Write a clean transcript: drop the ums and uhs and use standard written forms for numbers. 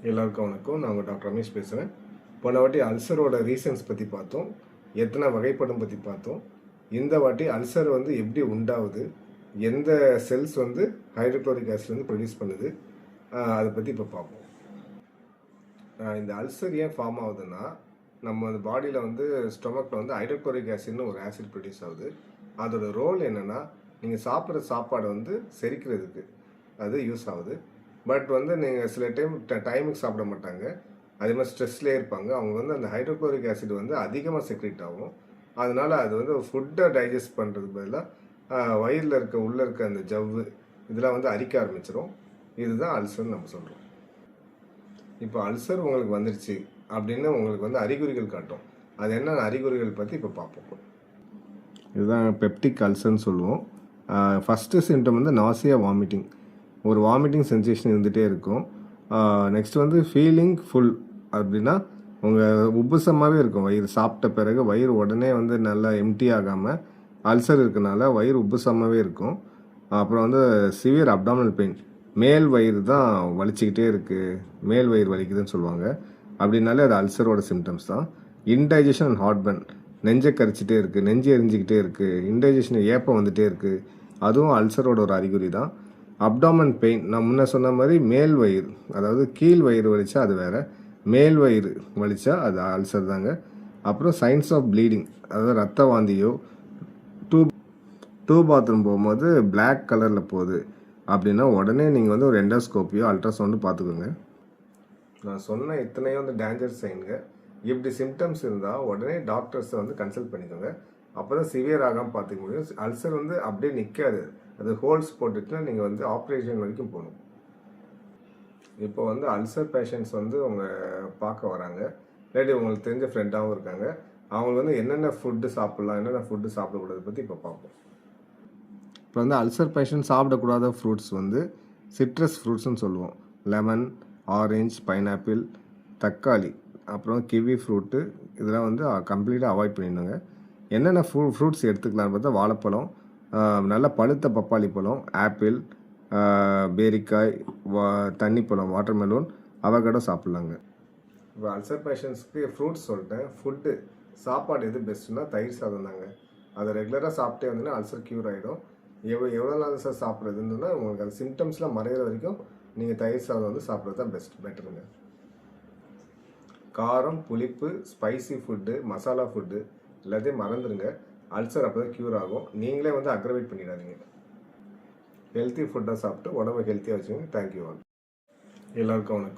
எல்லாருக்கும் வணக்கம். நான் உங்கள் டாக்டர் ரமேஷ் பேசுகிறேன். போன வாட்டி அல்சரோட ரீசன்ஸ் பற்றி பார்த்தோம், எத்தனை வகைப்படும் பற்றி பார்த்தோம். இந்த வாட்டி அல்சர் வந்து எப்படி உண்டாகுது, எந்த செல்ஸ் வந்து ஹைட்ரோக்ளோரிக் ஆசிட் வந்து ப்ரொடியூஸ் பண்ணுது, அதை பற்றி இப்போ பார்ப்போம். இந்த அல்சர் ஏன் ஃபார்ம் ஆகுதுன்னா, நம்ம அந்த பாடியில் வந்து ஸ்டொமக்கில் வந்து ஹைட்ரோக்ளோரிக் ஆசிட்னு ஒரு ஆசிட் ப்ரொடியூஸ் ஆகுது. அதோட ரோல் என்னென்னா, நீங்கள் சாப்பிட்ற சாப்பாடை வந்து செரிக்கிறதுக்கு அது யூஸ் ஆகுது. பட் வந்து நீங்கள் சில டைமுக்கு சாப்பிட மாட்டாங்க, அதே மாதிரி ஸ்ட்ரெஸ்லேயே இருப்பாங்க. அவங்க வந்து அந்த ஹைட்ரோக்ளோரிக் ஆசிட் வந்து அதிகமாக செக்ரேட் ஆகும். அதனால் அது வந்து ஃபுட்டை டைஜஸ்ட் பண்ணுறதுக்கு பதிலாக வயிறில் உள்ளே இருக்க அந்த ஜவ்வு இதெல்லாம் வந்து அரிக்க ஆரம்பிச்சிடும். இதுதான் அல்சர்னு நம்ம சொல்கிறோம். இப்போ அல்சர் உங்களுக்கு வந்துருச்சு அப்படின்னு உங்களுக்கு வந்து அறிகுறிகள் காட்டும். அது என்னென்ன அறிகுறிகள் பற்றி இப்போ பார்ப்போம். இதுதான் பெப்டிக் அல்சர்னு சொல்லுவோம். ஃபஸ்ட்டு சிம்டம் வந்து நாசியா, வாமிட்டிங். ஒரு வாமிட்டிங் சென்சேஷன் இருந்துகிட்டே இருக்கும். நெக்ஸ்ட் வந்து ஃபீலிங் ஃபுல் அப்படின்னா உங்கள் உப்புசமாகவே இருக்கும். வயிறு சாப்பிட்ட பிறகு வயிறு உடனே வந்து நல்லா எம்டி ஆகாமல் அல்சர் இருக்கனால வயிறு உப்புசமாகவே இருக்கும். அப்புறம் வந்து சிவியர் அப்டாமினல் பெயின், மேல் வயிறு தான் வலிச்சிக்கிட்டே இருக்குது, மேல் வயிறு வலிக்குதுன்னு சொல்லுவாங்க. அப்படின்னாலே அது அல்சரோட சிம்டம்ஸ் தான். இன்டைஜஷன் அண்ட் ஹார்ட்பர்ன், நெஞ்சை கரிச்சிட்டே இருக்குது, நெஞ்சு எரிஞ்சிக்கிட்டே இருக்குது, இன்டைஜஷன் ஏப்பம் வந்துகிட்டே இருக்குது, அதுவும் அல்சரோட ஒரு அறிகுறி தான். அப்டாமன் பெயின், நான் முன்ன சொன்ன மாதிரி மேல் வயிறு, அதாவது கீழ் வயிறு வலிச்சா அது வேறு, மேல் வயிறு வலிச்சா அது அல்சர் தாங்க. அப்புறம் சைன்ஸ் ஆஃப் ப்ளீடிங், அதாவது ரத்த வாந்தியோ, டூ பாத்ரூம் போகும்போது பிளாக் கலரில் போகுது அப்படின்னா உடனே நீங்கள் வந்து ஒரு எண்டோஸ்கோப்பியோ அல்ட்ராசவுண்டு பார்த்துக்கோங்க. நான் சொன்ன இத்தனையும் வந்து டேஞ்சர் சைனுங்க. இப்படி சிம்டம்ஸ் இருந்தால் உடனே டாக்டர்ஸை வந்து கன்சல்ட் பண்ணிக்கோங்க. அப்போ தான் சிவியர் ஆகாமல் பார்த்துக்க முடியும். அல்சர் வந்து அப்படியே நிற்காது, அது ஹோல்ஸ் போட்டுட்டு நீங்கள் வந்து ஆப்ரேஷன் வரைக்கும் போகணும். இப்போ வந்து அல்சர் பேஷண்ட்ஸ் வந்து அவங்க பார்க்க வராங்க, இல்லாட்டி உங்களுக்கு தெரிஞ்ச ஃப்ரெண்டாகவும் இருக்காங்க. அவங்க வந்து என்னென்ன ஃபுட்டு சாப்பிட்லாம், என்னென்ன ஃபுட்டு சாப்பிடக்கூடாது பற்றி இப்போ பார்ப்போம். இப்போ வந்து அல்சர் பேஷண்ட் சாப்பிடக்கூடாத ஃப்ரூட்ஸ் வந்து சிட்ரஸ் ஃப்ரூட்ஸ்னு சொல்லுவோம். லெமன், ஆரஞ்சு, பைனாப்பிள், தக்காளி, அப்புறம் கிவி ஃப்ரூட்டு, இதெல்லாம் வந்து கம்ப்ளீட்டாக அவாய்ட் பண்ணிடுங்க. என்னென்ன ஃப்ரூட்ஸ் எடுத்துக்கலான்னு பார்த்தா வாழைப்பழம், நல்ல பழுத்த பப்பாளி பழம், ஆப்பிள், பேரிக்காய், தண்ணிப்பழம், வாட்டர்மெலோன், அவகேடோ சாப்பிட்லாங்க. இப்போ அல்சர் பேஷண்ட்ஸ்க்கு ஃப்ரூட்ஸ் சொல்லிட்டேன். ஃபுட்டு சாப்பாடு எது பெஸ்ட்டுன்னா தயிர் சாதம் தாங்க. அதை ரெகுலராக சாப்பிட்டே வந்தீங்கன்னா அல்சர் க்யூர் ஆகிடும். எவ்வளோ நாள் சார் சாப்பிட்றதுன்னா உங்களுக்கு அந்த சிம்டம்ஸ்லாம் மறைகிற வரைக்கும் நீங்கள் தயிர் சாதம் வந்து சாப்பிட்றது தான் பெட்டருங்க. காரம், புளிப்பு, ஸ்பைசி ஃபுட்டு, மசாலா ஃபுட்டு எல்லாத்தையும் மறந்துடுங்க. அல்சர் அப்போ தான் க்யூர் ஆகும். நீங்களே வந்து அக்ரவேட் பண்ணிடாதீங்க. ஹெல்த்தி ஃபுட்டாக சாப்பிட்டு உடம்பை ஹெல்த்தியாக வச்சுக்கோங்க. Thank you all. எல்லாருக்கும் வணக்கம்.